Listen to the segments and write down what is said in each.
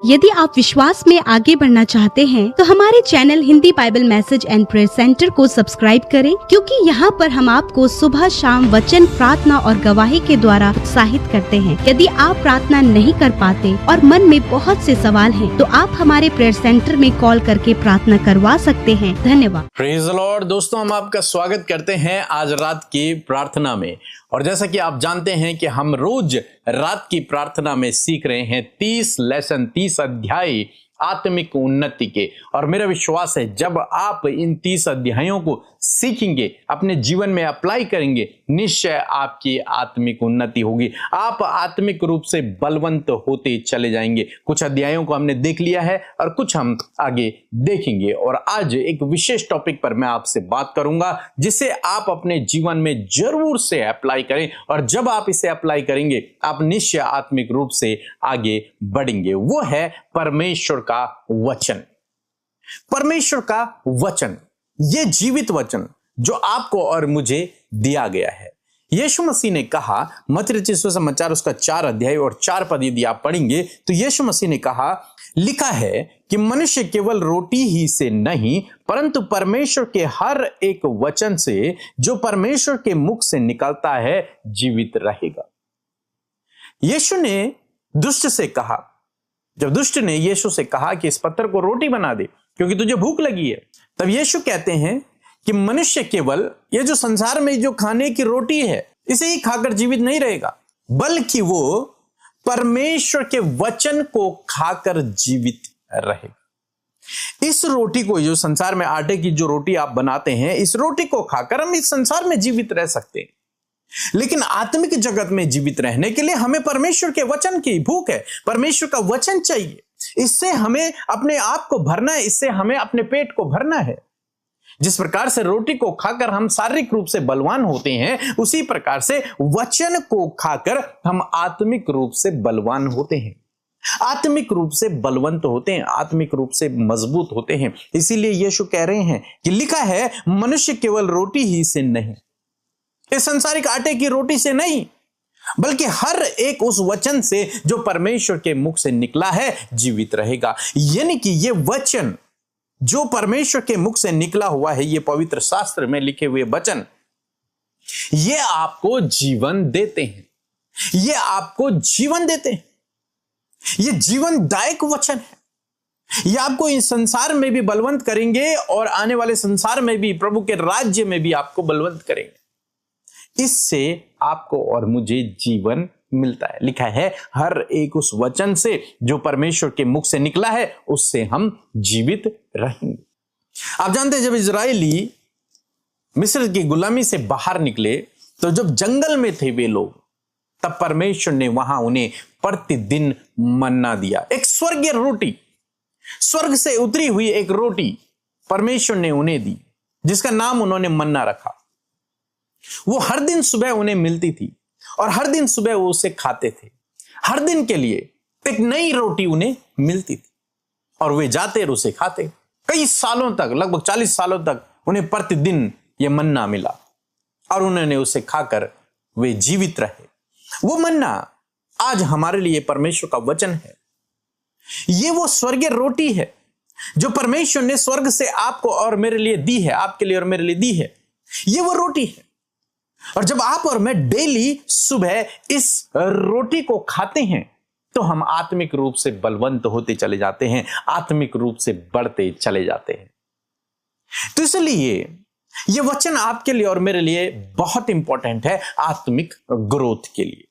यदि आप विश्वास में आगे बढ़ना चाहते हैं तो हमारे channel Hindi Bible message and prayer centre को सब्सक्राइब करें, क्योंकि यहाँ पर हम आपको सुबह शाम वचन, प्रार्थना और गवाही के द्वारा उत्साहित करते हैं। यदि आप प्रार्थना नहीं कर पाते और मन में बहुत से सवाल हैं, तो आप हमारे प्रेयर सेंटर में कॉल करके प्रार्थना करवा सकते हैं। धन्यवाद। Praise the Lord. दोस्तों, हम आपका स्वागत करते हैं आज रात की प्रार्थना में। और जैसा कि आप जानते हैं कि हम रोज रात की प्रार्थना में सीख रहे हैं 30 अध्याय आत्मिक उन्नति के। और मेरा विश्वास है जब आप इन 30 अध्यायों को सीखेंगे, अपने जीवन में अप्लाई करेंगे, निश्चय आपकी आत्मिक उन्नति होगी। आप आत्मिक रूप से बलवंत होते चले जाएंगे। कुछ अध्यायों को हमने देख लिया है और कुछ हम आगे देखेंगे। और आज एक विशेष टॉपिक पर मैं आपसे बात करूंगा जिसे आप अपने जीवन में जरूर से अप्लाई करें। और जब आप इसे अप्लाई करेंगे, आप निश्चय आत्मिक रूप से आगे बढ़ेंगे। वो है परमेश्वर का वचन। परमेश्वर का वचन, ये जीवित वचन जो आपको और मुझे दिया गया है। यीशु मसीह ने कहा, मत्ती रचित सुसमाचार उसका 4 अध्याय और 4 पद यदि आप पढ़ेंगे तो यीशु मसीह ने कहा, लिखा है कि मनुष्य केवल रोटी ही से नहीं परंतु परमेश्वर के हर एक वचन से जो परमेश्वर के मुख से निकलता है जीवित रहेगा। यीशु ने दुष्ट से कहा, जब दुष्ट ने यीशु से कहा कि इस पत्थर को रोटी बना दे क्योंकि तुझे भूख लगी है, तब यीशु कहते हैं कि मनुष्य केवल ये जो संसार में जो खाने की रोटी है इसे ही खाकर जीवित नहीं रहेगा, बल्कि वो परमेश्वर के वचन को खाकर जीवित रहेगा। इस रोटी को, जो संसार में आटे की जो रोटी आप बनाते हैं, इस रोटी को खाकर हम इस संसार में जीवित रह सकते हैं। लेकिन आत्मिक जगत में जीवित रहने के लिए हमें परमेश्वर के वचन की भूख है। परमेश्वर का वचन चाहिए। इससे हमें अपने आप को भरना है, इससे हमें अपने पेट को भरना है। जिस प्रकार से रोटी को खाकर हम शारीरिक रूप से बलवान होते हैं, उसी प्रकार से वचन को खाकर हम आत्मिक रूप से बलवान होते हैं, आत्मिक रूप से बलवंत होते हैं, आत्मिक रूप से मजबूत होते हैं। इसीलिए यीशु कह रहे हैं कि लिखा है, मनुष्य केवल रोटी ही से नहीं, इस संसारिक आटे की रोटी से नहीं, बल्कि हर एक उस वचन से जो परमेश्वर के मुख से निकला है जीवित रहेगा। यानी कि ये वचन जो परमेश्वर के मुख से निकला हुआ है, ये पवित्र शास्त्र में लिखे हुए वचन, ये आपको जीवन देते हैं, ये आपको जीवन देते हैं। ये जीवनदायक वचन है। ये आपको इस संसार में भी बलवंत करेंगे और आने वाले संसार में भी, प्रभु के राज्य में भी आपको बलवंत करेंगे। इससे आपको और मुझे जीवन मिलता है। लिखा है, हर एक उस वचन से जो परमेश्वर के मुख से निकला है उससे हम जीवित रहेंगे। आप जानते हैं, जब इजरायली मिस्र की गुलामी से बाहर निकले तो जब जंगल में थे वे लोग, तब परमेश्वर ने वहां उन्हें प्रतिदिन मन्ना दिया। एक स्वर्गीय रोटी, स्वर्ग से उतरी हुई एक रोटी परमेश्वर ने उन्हें दी, जिसका नाम उन्होंने मन्ना रखा। वो हर दिन सुबह उन्हें मिलती थी और हर दिन सुबह वो उसे खाते थे। हर दिन के लिए एक नई रोटी उन्हें मिलती थी और वे जाते और उसे खाते। कई सालों तक, लगभग 40 सालों तक उन्हें प्रतिदिन ये मन्ना मिला और उन्होंने उसे खाकर वे जीवित रहे। वो मन्ना आज हमारे लिए परमेश्वर का वचन है। ये वो स्वर्गीय रोटी है जो परमेश्वर ने स्वर्ग से आपको और मेरे लिए दी है, आपके लिए और मेरे लिए दी है। ये वो रोटी है। और जब आप और मैं डेली सुबह इस रोटी को खाते हैं तो हम आत्मिक रूप से बलवंत होते चले जाते हैं, आत्मिक रूप से बढ़ते चले जाते हैं। तो इसलिए यह वचन आपके लिए और मेरे लिए बहुत इंपॉर्टेंट है, आत्मिक ग्रोथ के लिए,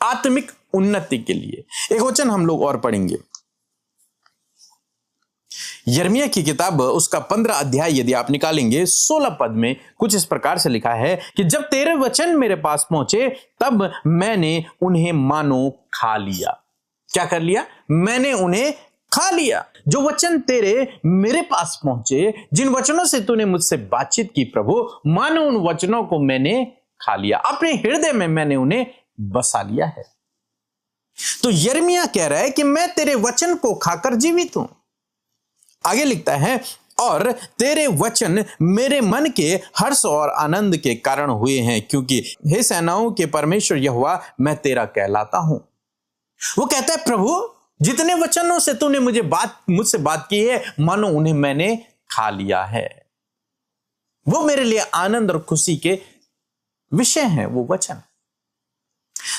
आत्मिक उन्नति के लिए। एक वचन हम लोग और पढ़ेंगे, यिर्मयाह की किताब उसका 15 अध्याय यदि आप निकालेंगे 16 पद में कुछ इस प्रकार से लिखा है कि जब तेरे वचन मेरे पास पहुंचे तब मैंने उन्हें मानो खा लिया। क्या कर लिया? मैंने उन्हें खा लिया। जो वचन तेरे मेरे पास पहुंचे, जिन वचनों से तूने मुझसे बातचीत की प्रभु, मानो उन वचनों को मैंने खा लिया, अपने हृदय में मैंने उन्हें बसा लिया है। तो यिर्मयाह कह रहा है कि मैं तेरे वचन को खाकर जीवित हूं। आगे लिखता है, और तेरे वचन मेरे मन के हर्ष और आनंद के कारण हुए हैं, क्योंकि हे सेनाओं के परमेश्वर यहोवा, मैं तेरा कहलाता हूं। वो कहता है, प्रभु जितने वचनों से तूने मुझसे बात की है, मानो उन्हें मैंने खा लिया है। वो मेरे लिए आनंद और खुशी के विषय हैं, वो वचन।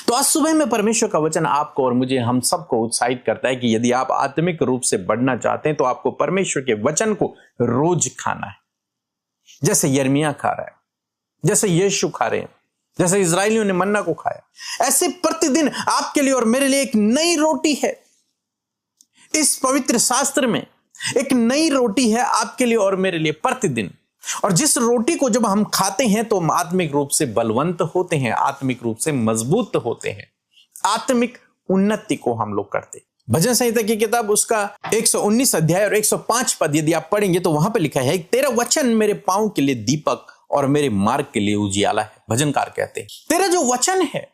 तो आज सुबह में परमेश्वर का वचन आपको और मुझे, हम सबको उत्साहित करता है कि यदि आप आत्मिक रूप से बढ़ना चाहते हैं तो आपको परमेश्वर के वचन को रोज खाना है। जैसे यिर्मयाह खा रहा है, जैसे यीशु खा रहे हैं, जैसे इजरायलियों ने मन्ना को खाया, ऐसे प्रतिदिन आपके लिए और मेरे लिए एक नई रोटी है। इस पवित्र शास्त्र में एक नई रोटी है आपके लिए और मेरे लिए प्रतिदिन। और जिस रोटी को जब हम खाते हैं तो हम आत्मिक रूप से बलवंत होते हैं, आत्मिक रूप से मजबूत होते हैं, आत्मिक उन्नति को हम लोग करते हैं। भजन संहिता की किताब उसका 119 अध्याय और 105 पद यदि आप पढ़ेंगे तो वहां पे लिखा है, तेरा वचन मेरे पांव के लिए दीपक और मेरे मार्ग के लिए उजियाला है। भजनकार कहते हैं तेरा जो वचन है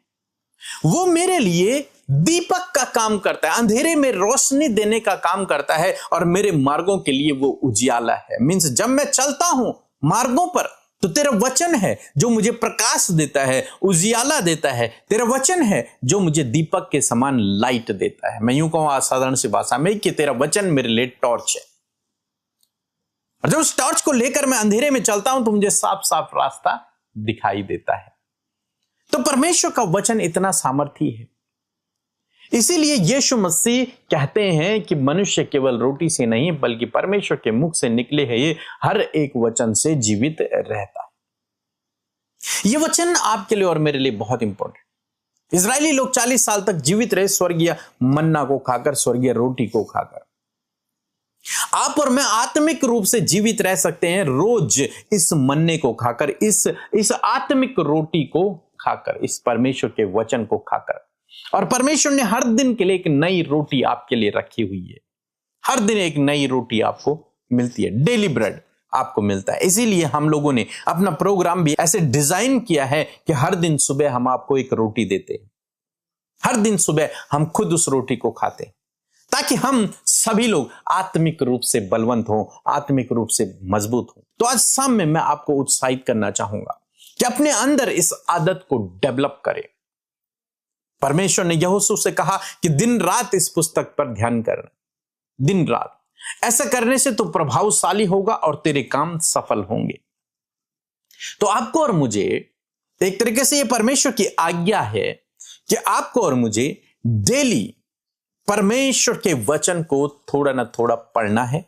वो मेरे लिए दीपक का काम करता है, अंधेरे में रोशनी देने का काम करता है, और मेरे मार्गों के लिए वो उजियाला है। मींस जब मैं चलता हूं मार्गों पर तो तेरा वचन है जो मुझे प्रकाश देता है, उजियाला देता है। तेरा वचन है जो मुझे दीपक के समान लाइट देता है। मैं यूं कहूं साधारण सी भाषा में कि तेरा वचन मेरे लिए टॉर्च है, और जब उस टॉर्च को लेकर मैं अंधेरे में चलता हूं तो मुझे साफ साफ रास्ता दिखाई देता है। तो परमेश्वर का वचन इतना सामर्थी है, इसीलिए यीशु मसीह कहते हैं कि मनुष्य केवल रोटी से नहीं बल्कि परमेश्वर के मुख से निकले हैं ये हर एक वचन से जीवित रहता है। ये वचन आपके लिए और मेरे लिए बहुत इंपॉर्टेंट। इजरायली लोग 40 साल तक जीवित रहे स्वर्गीय मन्ना को खाकर, स्वर्गीय रोटी को खाकर। आप और मैं आत्मिक रूप से जीवित रह सकते हैं रोज इस मन्ने को खाकर, इस आत्मिक रोटी को खाकर, इस परमेश्वर के वचन को खाकर। और परमेश्वर ने हर दिन के लिए एक नई रोटी आपके लिए रखी हुई है। हर दिन एक नई रोटी आपको मिलती है, डेली ब्रेड आपको मिलता है। इसीलिए हम लोगों ने अपना प्रोग्राम भी ऐसे डिजाइन किया है कि हर दिन सुबह हम आपको एक रोटी देते हैं। हर दिन सुबह हम खुद उस रोटी को खाते हैं ताकि हम सभी लोग आत्मिक रूप से बलवंत हों, आत्मिक रूप से मजबूत हों। तो आज शाम में मैं आपको उत्साहित करना चाहूंगा कि अपने अंदर इस आदत को डेवलप करें। परमेश्वर ने यहोशू से कहा कि दिन रात इस पुस्तक पर ध्यान करना, दिन रात। ऐसा करने से तो प्रभावशाली होगा और तेरे काम सफल होंगे। तो आपको और मुझे एक तरीके से यह परमेश्वर की आज्ञा है कि आपको और मुझे डेली परमेश्वर के वचन को थोड़ा ना थोड़ा पढ़ना है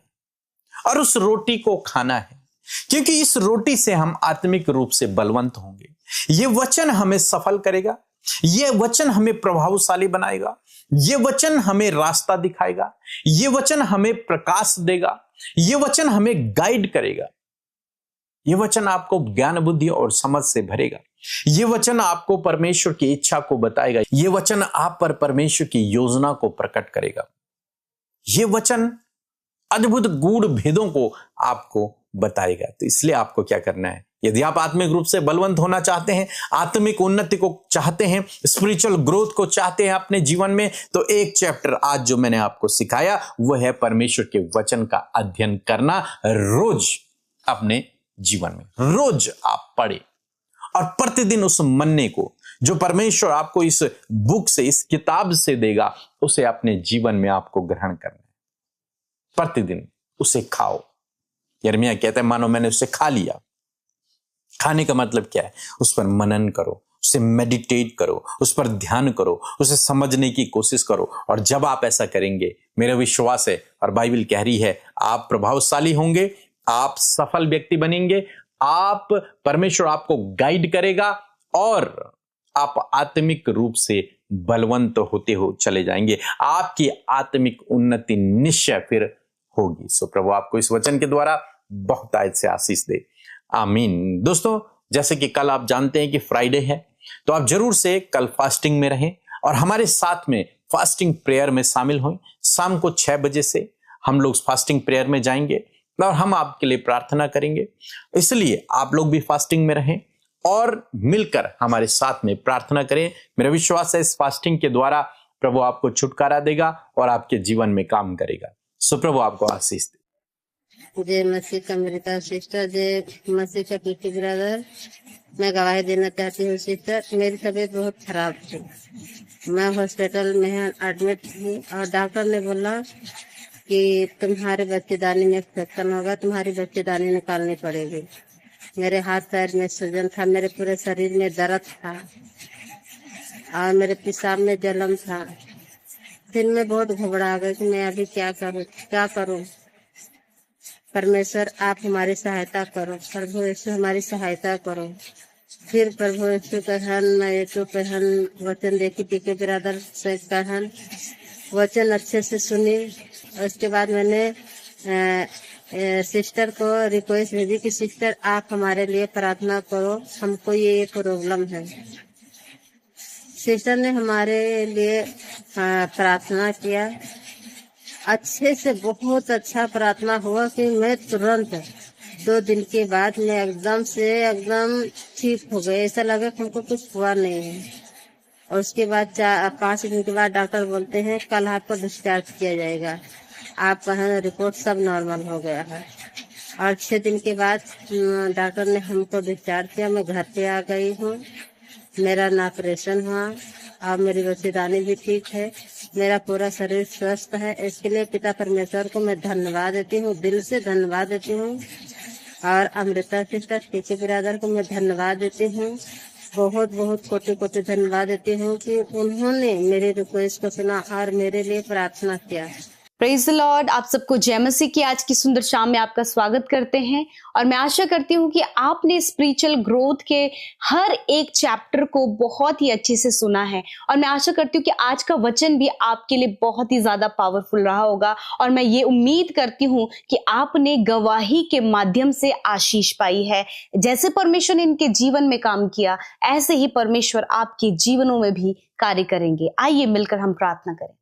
और उस रोटी को खाना है, क्योंकि इस रोटी से हम आत्मिक रूप से बलवंत होंगे। यह वचन हमें सफल करेगा, यह वचन हमें प्रभावशाली बनाएगा, यह वचन हमें रास्ता दिखाएगा, यह वचन हमें प्रकाश देगा, यह वचन हमें गाइड करेगा। यह वचन आपको ज्ञान बुद्धि और समझ से भरेगा। यह वचन आपको परमेश्वर की इच्छा को बताएगा। यह वचन आप पर परमेश्वर की योजना को प्रकट करेगा। यह वचन अद्भुत गूढ़ भेदों को आपको बताएगा। तो इसलिए आपको क्या करना है, यदि आप आत्मिक रूप से बलवंत होना चाहते हैं, आत्मिक उन्नति को चाहते हैं, स्पिरिचुअल ग्रोथ को चाहते हैं अपने जीवन में, तो एक चैप्टर आज जो मैंने आपको सिखाया वह है परमेश्वर के वचन का अध्ययन करना रोज अपने जीवन में। रोज आप पढ़े और प्रतिदिन उस मन्ने को जो परमेश्वर आपको इस बुक से, इस किताब से देगा, उसे अपने जीवन में आपको ग्रहण करना है। प्रतिदिन उसे खाओ। यिर्मयाह कहता है मानो मैंने उसे खा लिया। खाने का मतलब क्या है, उस पर मनन करो, उसे मेडिटेट करो, उस पर ध्यान करो, उसे समझने की कोशिश करो। और जब आप ऐसा करेंगे, मेरा विश्वास है और बाइबल कह रही है, आप प्रभावशाली होंगे, आप सफल व्यक्ति बनेंगे, आप परमेश्वर आपको गाइड करेगा और आप आत्मिक रूप से बलवंत होते हो चले जाएंगे। आपकी आत्मिक उन्नति निश्चय फिर होगी। सो प्रभु आपको इस वचन के द्वारा बहुत आयत से आशीष दे। आमीन। दोस्तों, जैसे कि कल आप जानते हैं कि फ्राइडे है, तो आप जरूर से कल फास्टिंग में रहें और हमारे साथ में फास्टिंग प्रेयर में शामिल हों। शाम को 6 बजे से हम लोग फास्टिंग प्रेयर में जाएंगे और हम आपके लिए प्रार्थना करेंगे। इसलिए आप लोग भी फास्टिंग में रहें और मिलकर हमारे साथ में प्रार्थना करें। मेरा विश्वास है इस फास्टिंग के द्वारा प्रभु आपको छुटकारा देगा और आपके जीवन में काम करेगा। सो प्रभु आपको आशीष दे। जय मसीह का अमेरिका सिस्टर, जय मसीह का पीटी ब्रदर। मैं गवाही देना चाहती हूँ सिस्टर, मेरी तबीयत बहुत खराब थी। मैं हॉस्पिटल में एडमिट थी और डॉक्टर ने बोला कि तुम्हारे बच्चेदानी में इन्फेक्शन होगा, तुम्हारी बच्चेदानी निकालनी पड़ेगी। मेरे हाथ पैर में सूजन था, मेरे पूरे शरीर में दर्द था और मेरे पेशाब में जलन था। फिर मैं बहुत घबरा गई कि मैं अभी क्या करूं। परमेश्वर आप हमारी सहायता करो, प्रभु यीशु हमारी सहायता करो। फिर प्रभु यीशु कहन मैं यीशु कहन वचन देखी टीके बिरादर से कहन वचन अच्छे से सुनी। उसके बाद मैंने सिस्टर को रिक्वेस्ट भेजी कि सिस्टर आप हमारे लिए प्रार्थना करो, हमको ये प्रॉब्लम है। सिस्टर ने हमारे लिए प्रार्थना किया। अच्छे से बहुत अच्छा प्रार्थना हुआ कि मैं तुरंत 2 दिन के बाद मैं एकदम ठीक हो गई। ऐसा लगा कि हमको कुछ हुआ नहीं है। और उसके बाद 5 दिन के बाद डॉक्टर बोलते हैं कल आपको डिस्चार्ज किया जाएगा, आपका रिपोर्ट सब नॉर्मल हो गया है। और 6 दिन के बाद डॉक्टर ने हमको डिस्चार्ज किया। मैं घर पे आ गई हूँ, मेरा ऑपरेशन हुआ और मेरी बच्चेदानी भी ठीक है, मेरा पूरा शरीर स्वस्थ है। इसके लिए पिता परमेश्वर को मैं धन्यवाद देती हूँ, दिल से धन्यवाद देती हूँ। और अमृता सिस्टर टीके बिरादर को मैं धन्यवाद देती हूँ, बहुत बहुत कोटि कोटि धन्यवाद देती हूँ कि उन्होंने मेरे रिक्वेस्ट को सुना और मेरे लिए प्रार्थना किया। Praise the Lord. आप सबको जय मसीह की आज की सुंदर शाम में आपका स्वागत करते हैं और मैं आशा करती हूँ कि आपने स्पिरिचुअल ग्रोथ के हर एक चैप्टर को बहुत ही अच्छे से सुना है और मैं आशा करती हूँ कि आज का वचन भी आपके लिए बहुत ही ज्यादा पावरफुल रहा होगा और मैं ये उम्मीद करती हूँ कि आपने गवाही के माध्यम से आशीष पाई है। जैसे परमेश्वर ने इनके जीवन में काम किया, ऐसे ही परमेश्वर आपके जीवनों में भी कार्य करेंगे। आइए मिलकर हम प्रार्थना करें।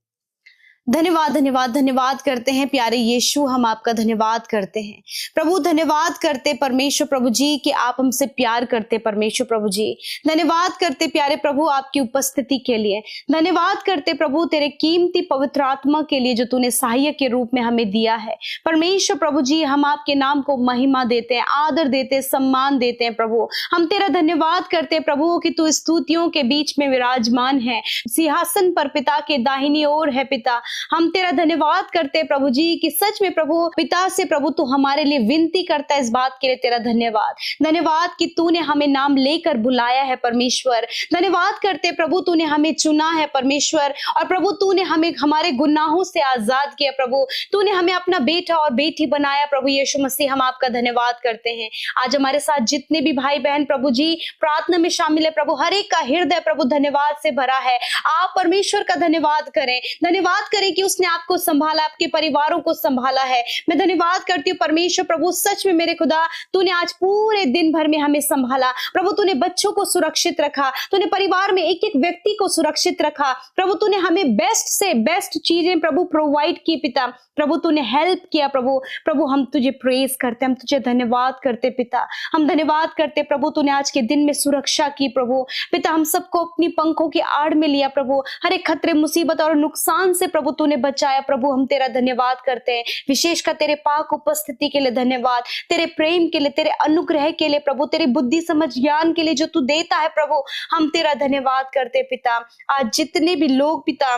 धन्यवाद धन्यवाद धन्यवाद करते हैं प्यारे यीशु, हम आपका धन्यवाद करते हैं प्रभु। धन्यवाद करते परमेश्वर प्रभु जी कि आप हमसे प्यार करते परमेश्वर प्रभु जी। धन्यवाद करते प्यारे प्रभु आपकी उपस्थिति के लिए। धन्यवाद करते प्रभु तेरे कीमती पवित्र आत्मा के लिए जो तूने सहायक के रूप में हमें दिया है परमेश्वर प्रभु जी। हम आपके नाम को महिमा देते हैं, आदर देते हैं, सम्मान देते हैं प्रभु। हम तेरा धन्यवाद करते हैं प्रभु कि तू स्तुतियों के बीच में विराजमान है, सिंहासन पर पिता के दाहिनी ओर है पिता। हम तेरा धन्यवाद करते प्रभु जी कि सच में प्रभु पिता से प्रभु तू हमारे लिए विनती करता है। इस बात के लिए तेरा धन्यवाद। धन्यवाद कि तूने हमें नाम लेकर बुलाया है परमेश्वर। धन्यवाद करते प्रभु तूने हमें चुना है परमेश्वर और प्रभु तूने हमें हमारे गुनाहों से आजाद किया प्रभु। तूने हमें अपना बेटा और बेटी बनाया प्रभु यीशु मसीह। हम आपका धन्यवाद करते हैं। आज हमारे साथ जितने भी भाई बहन प्रभु जी प्रार्थना में शामिल है प्रभु, हर एक का हृदय प्रभु धन्यवाद से भरा है। आप परमेश्वर का धन्यवाद करें, धन्यवाद करें कि उसने आपको संभाला, आपके परिवारों को संभाला है। मैं धन्यवाद करती हूँ परमेश्वर प्रभु, सच में मेरे खुदा तूने आज पूरे दिन भर में हमें संभाला प्रभु। तूने बच्चों को सुरक्षित रखा, तूने परिवार में एक एक व्यक्ति को सुरक्षित रखा प्रभु। तूने हमें बेस्ट से बेस्ट चीजें प्रभु प्रोवाइड की पिता। प्रभु तूने हेल्प किया प्रभु। प्रभु हम तुझे प्रेज करते, हम तुझे धन्यवाद करते पिता। हम धन्यवाद करते प्रभु तूने आज के दिन में सुरक्षा की प्रभु पिता। हम सबको अपनी पंखों की आड़ में लिया प्रभु। हर एक खतरे मुसीबत और नुकसान से प्रभु तूने बचाया प्रभु। हम तेरा धन्यवाद करते हैं। विशेषकर तेरे पाक उपस्थिति के लिए धन्यवाद, तेरे प्रेम के लिए, तेरे अनुग्रह के लिए प्रभु, तेरी बुद्धि समझ ज्ञान के लिए जो तू देता है प्रभु। हम तेरा धन्यवाद करते पिता। आज जितने भी लोग पिता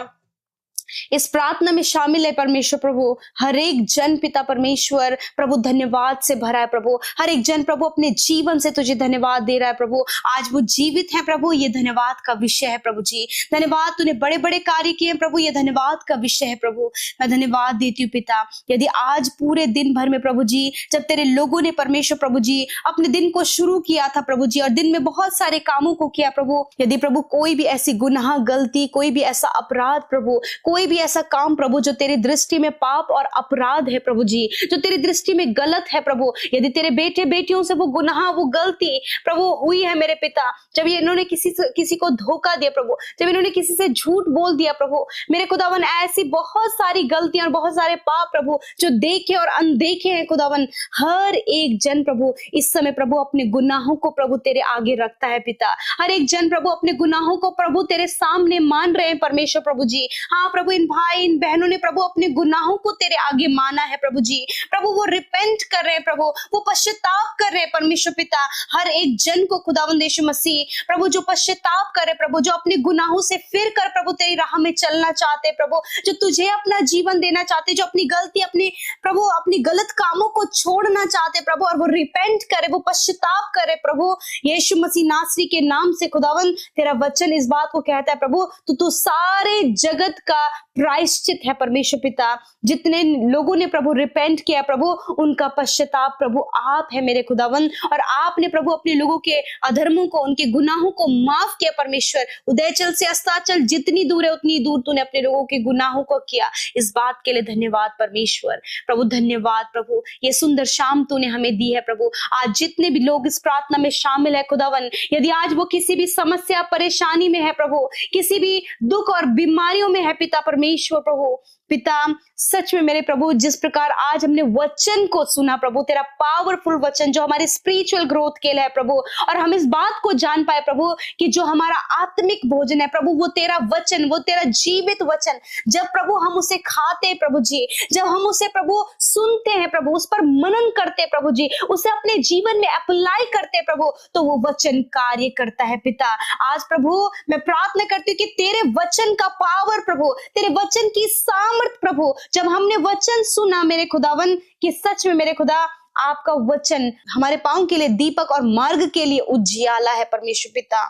इस प्रार्थना में शामिल है परमेश्वर प्रभु, हर एक जन पिता परमेश्वर प्रभु धन्यवाद से भरा है प्रभु। हर एक जन प्रभु अपने जीवन से तुझे धन्यवाद दे रहा है प्रभु। आज वो जीवित है प्रभु, ये धन्यवाद का विषय है प्रभु जी। धन्यवाद, तूने बड़े बड़े कार्य किए प्रभु, ये धन्यवाद का विषय है प्रभु। मैं धन्यवाद देती हूँ पिता। यदि आज पूरे दिन भर में प्रभु जी जब तेरे लोगों ने परमेश्वर प्रभु जी अपने दिन को शुरू किया था प्रभु जी और दिन में बहुत सारे कामों को किया प्रभु, यदि प्रभु कोई भी ऐसी गुनाह गलती, कोई भी ऐसा अपराध प्रभु, कोई भी ऐसा काम प्रभु जो तेरी दृष्टि में पाप और अपराध है प्रभु जी, जो तेरी दृष्टि में गलत है प्रभु, यदि तेरे बेटे बेटियों से वो गुनाह, वो गलती प्रभु हुई है मेरे पिता, जब ये इन्होंने किसी को धोखा दिया प्रभु, जब इन्होंने किसी से झूठ बोल दिया प्रभु, मेरे खुदावन ऐसी बहुत सारी गलतियां और बहुत सारे पाप प्रभु जो देखे और अनदेखे हैं खुदावन, हर एक जन प्रभु इस समय प्रभु अपने गुनाहों को प्रभु तेरे आगे रखता है पिता। हर एक जन प्रभु अपने गुनाहों को प्रभु तेरे सामने मान रहे हैं परमेश्वर प्रभु जी। हाँ प्रभु, प्रभु इन भाई इन बहनों ने प्रभु अपने गुनाहों को तेरे आगे माना है प्रभु जी, प्रभु वो रिपेंट कर रहे हैं प्रभु, वो पश्चाताप कर रहे हैं परमेश्वर पिता। हर एक जन को खुदावंद यीशु मसीह प्रभु जो पश्चाताप करे प्रभु, जो अपने गुनाहों से फिर कर प्रभु तेरी राह में चलना चाहते प्रभु, जो तुझे अपना जीवन देना चाहते, जो अपनी गलती अपनी प्रभु अपनी गलत कामों को छोड़ना चाहते प्रभु, और वो रिपेंट करे, वो पश्चाताप करे प्रभु यीशु मसीह नासरी के नाम से। खुदावन तेरा वचन इस बात को कहता है प्रभु, तू सारे जगत का प्रायश्चित है परमेश्वर पिता। जितने लोगों ने प्रभु रिपेंट किया प्रभु, उनका पश्चाताप प्रभु आप है मेरे खुदावन, और आपने प्रभु अपने लोगों के अधर्मों को, उनके गुनाहों को माफ किया परमेश्वर। उदयचल से अस्ताचल जितनी दूर है उतनी दूर तूने अपने लोगों के गुनाहों को किया। इस बात के लिए धन्यवाद परमेश्वर प्रभु, धन्यवाद प्रभु। ये सुंदर शाम तूने हमें दी है प्रभु। आज जितने भी लोग इस प्रार्थना में शामिल है खुदावन, यदि आज वो किसी भी समस्या परेशानी में है प्रभु, किसी भी दुख और बीमारियों में है पिता परमेश्वर प्रभु पिता, सच में मेरे प्रभु जिस प्रकार आज हमने वचन को सुना प्रभु, तेरा पावरफुल वचन जो हमारे स्पिरिचुअल ग्रोथ के लिए है प्रभु, और हम इस बात को जान पाए प्रभु कि जो हमारा आत्मिक भोजन है प्रभु वो तेरा वचन, वो तेरा जीवित वचन, जब प्रभु हम उसे खाते हैं प्रभु जी, जब हम उसे प्रभु सुनते हैं प्रभु, उस पर मनन करते हैं प्रभु जी, उसे अपने जीवन में अप्लाई करते हैं प्रभु, तो वो वचन कार्य करता है पिता। आज प्रभु मैं प्रार्थना करती हूँ कि तेरे वचन का पावर प्रभु, तेरे वचन की सामर्थ प्रभु, जब हमने वचन सुना मेरे खुदावन कि सच में मेरे खुदा आपका वचन हमारे पांव के लिए दीपक और मार्ग के लिए उजियाला है परमेश्वर पिता।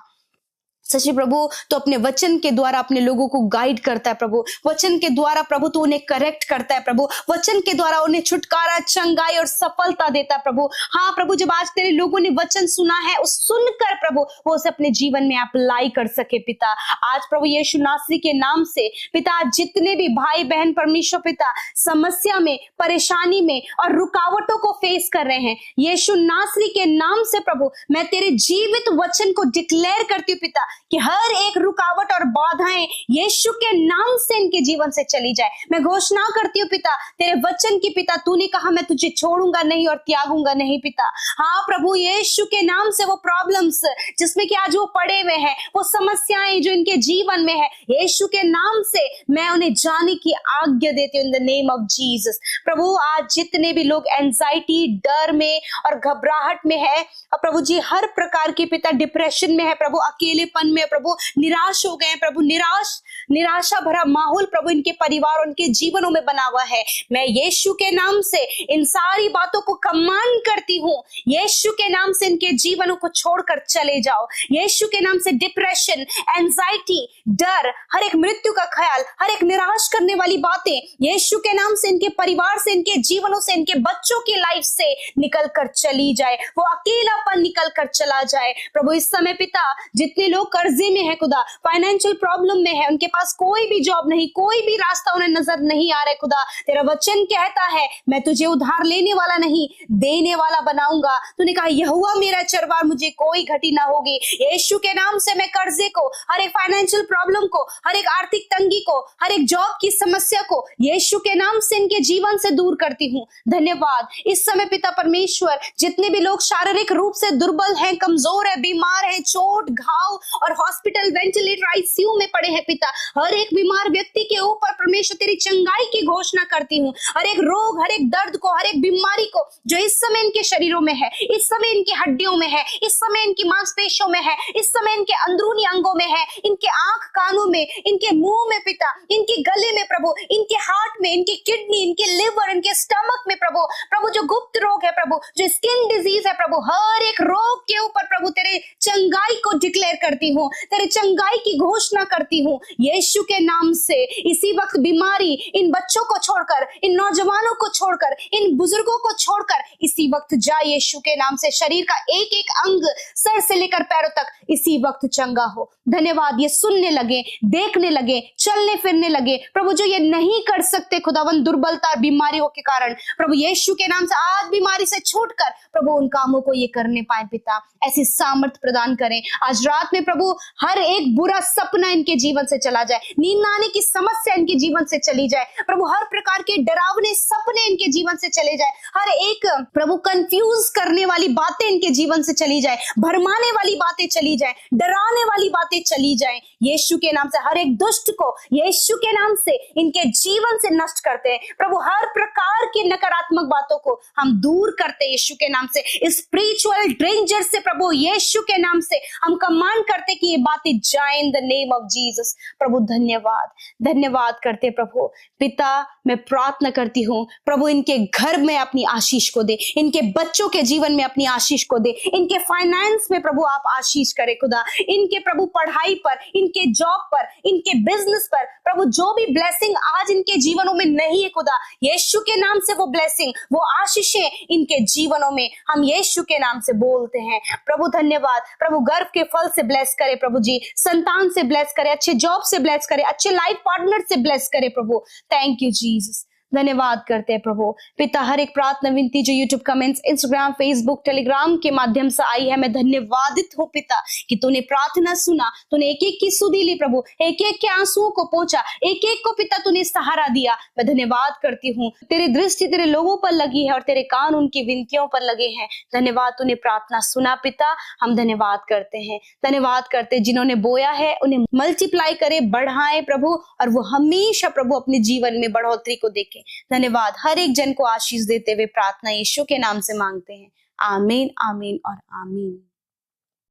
सच्ची प्रभु तो अपने वचन के द्वारा अपने लोगों को गाइड करता है प्रभु, वचन के द्वारा प्रभु तो उन्हें करेक्ट करता है प्रभु, वचन के द्वारा उन्हें छुटकारा, चंगाई और सफलता देता है प्रभु। हाँ प्रभु, जब आज तेरे लोगों ने वचन सुना है, उस सुनकर प्रभु वो उसे अपने जीवन में अप्लाई कर सके पिता। आज प्रभु यीशु नासरी के नाम से पिता, जितने भी भाई बहन परमेश्वर पिता समस्या में, परेशानी में और रुकावटों को फेस कर रहे हैं, यीशु नासरी के नाम से प्रभु मैं तेरे जीवित वचन को डिक्लेयर करती हूँ पिता कि हर एक रुकावट और बाधाएं यीशु के नाम से इनके जीवन से चली जाए। मैं घोषणा करती हूँ पिता तेरे वचन की पिता, तूने कहा मैं तुझे छोड़ूंगा नहीं और त्यागूंगा नहीं पिता। हाँ प्रभु यीशु के नाम से वो प्रॉब्लम्स जिसमें कि आज वो पड़े हुए हैं, वो समस्याएं जो इनके जीवन में है, यीशु के नाम से मैं उन्हें जाने की आज्ञा देती हूँ in the name of Jesus. प्रभु आज जितने भी लोग एंजाइटी, डर में और घबराहट में है, और प्रभु जी हर प्रकार की पिता डिप्रेशन में है प्रभु, अकेलेपन में प्रभु, निराश हो गए हैं प्रभु, निराशा भरा माहौल प्रभु इनके परिवार, उनके जीवनों में बना हुआ है, मैं यीशु के नाम से इन सारी बातों को कमांड करती हूँ। यीशु के नाम से इनके जीवनों को छोड़कर चले जाओ। यीशु के नाम से डिप्रेशन, एंजाइटी, डर, हर एक मृत्यु का ख्याल, हर एक निराश करने वाली बातें यीशु के नाम से इनके परिवार से, इनके जीवनों से, इनके बच्चों की लाइफ से निकल कर चली जाए। वो अकेलापन निकल कर चला जाए प्रभु। इस समय पिता जितने लोग कर्जे में है खुदा, फाइनेंशियल प्रॉब्लम में है, उनके पास कोई भी जॉब नहीं, कोई भी रास्ता उन्हें नजर नहीं आ रहा है खुदा, तेरा वचन कहता है मैं तुझे उधार लेने वाला नहीं देने वाला बनाऊंगा। तूने कहा यहोवा मेरा चरवार, मुझे कोई घटी ना होगी। यीशु के नाम से मैं कर्जे को, हर एक फाइनेंशियल प्रॉब्लम को, हर एक आर्थिक तंगी को, हर एक जॉब की समस्या को यीशु के नाम से इनके जीवन से दूर करती हूँ। धन्यवाद। इस समय पिता परमेश्वर जितने भी लोग शारीरिक रूप से दुर्बल हैं, कमजोर है, बीमार है, चोट, घाव और हॉस्पिटल, वेंटिलेटर, आईसीयू में पड़े हैं पिता, हर एक बीमार व्यक्ति के ऊपर परमेश्वर तेरी चंगाई की घोषणा करती हूँ। हर एक रोग, हर एक दर्द को, हर एक बीमारी को जो इस समय इनके शरीरों में है, इस समय इनकी हड्डियों में है, इस समय इनकी मांसपेशियों में है, इस समय इनके अंदरूनी अंगों में है, इनके आंख कानों में, इनके मुंह में पिता, इनके गले में प्रभु, इनके हार्ट में, इनके किडनी, इनके लिवर, इनके स्टमक में प्रभु, प्रभु जो गुप्त रोग है प्रभु, जो स्किन डिजीज है प्रभु, हर एक रोग के ऊपर प्रभु तेरे चंगाई को डिक्लेयर करती हूँ, तेरे चंगाई की घोषणा करती हूँ यीशु के नाम से। इसी वक्त बीमारी इन बच्चों को छोड़कर, इन नौजवानों को छोड़कर, इन बुजुर्गों को छोड़कर इसी वक्त जा यीशु के नाम से। शरीर का एक एक अंग सर से लेकर पैरों तक इसी वक्त चंगा हो। धन्यवाद। ये सुनने लगे, देखने लगे, चलने फिरने लगे प्रभु, जो ये नहीं कर सकते खुदावन दुर्बलता और बीमारियों के कारण, प्रभु यीशु के नाम से आज बीमारी से छूटकर प्रभु उन कामों को ये करने पाए पिता। ऐसी सामर्थ प्रदान करें आज रात में प्रभु। प्रभु हर एक बुरा सपना इनके जीवन से चला जाए, नींद न आने की समस्या इनके जीवन से चली जाए प्रभु, हर प्रकार के डरावने सपने इनके जीवन से चले जाए, हर एक प्रभु कंफ्यूज करने वाली बातें इनके जीवन से चली जाए, भरमाने वाली बातें चली जाए, डराने वाली बातें चली जाए। यीशु के नाम से हर एक दुष्ट को यीशु के नाम से इनके जीवन से नष्ट करते हैं प्रभु, हर प्रकार की नकारात्मक बातों को हम दूर करते हैं यीशु के नाम से, स्पिरिचुअल डेंजर से प्रभु यीशु के नाम से हम कमांड करते कि ये बातें जाए in the name of Jesus. प्रभु धन्यवाद करते प्रभु। पिता मैं प्रार्थना करती हूँ प्रभु इनके घर में अपनी आशीष को दे, इनके बच्चों के जीवन में अपनी आशीष को दे, इनके फाइनेंस में प्रभु आप आशीष करे खुदा, इनके प्रभु पढ़ाई पर, इनके जॉब पर, इनके बिजनेस पर प्रभु जो भी ब्लेसिंग आज इनके जीवनों में नहीं है खुदा, यीशु के नाम से वो ब्लेसिंग, वो आशीषें इनके जीवनों में हम यीशु के नाम से बोलते हैं प्रभु। धन्यवाद प्रभु, गर्भ के फल से ब्लेस करे प्रभु जी, संतान से ब्लेस करे, अच्छे जॉब से ब्लेस करे, अच्छे लाइफ पार्टनर से ब्लेस करे प्रभु। थैंक यू जीसस, धन्यवाद करते हैं प्रभु। पिता हर एक प्रार्थना विनती जो YouTube comments, Instagram, Facebook, Telegram के माध्यम से आई है, मैं धन्यवादित हूँ पिता कि तूने प्रार्थना सुना, तूने एक एक की सुधी ली प्रभु, एक एक के आंसुओं को पहुंचा, एक एक को पिता तूने सहारा दिया। मैं धन्यवाद करती हूँ, तेरी दृष्टि तेरे लोगों पर लगी है और तेरे कान उनकी विनतियों पर लगे हैं। धन्यवाद, तूने प्रार्थना सुना पिता, हम धन्यवाद करते हैं, धन्यवाद करते जिन्होंने बोया है उन्हें मल्टीप्लाई करे, बढ़ाए प्रभु, और वो हमेशा प्रभु अपने जीवन में बढ़ोतरी को देखे। धन्यवाद, हर एक जन को आशीष देते हुए प्रार्थना यीशु के नाम से मांगते हैं, आमीन आमीन और आमीन।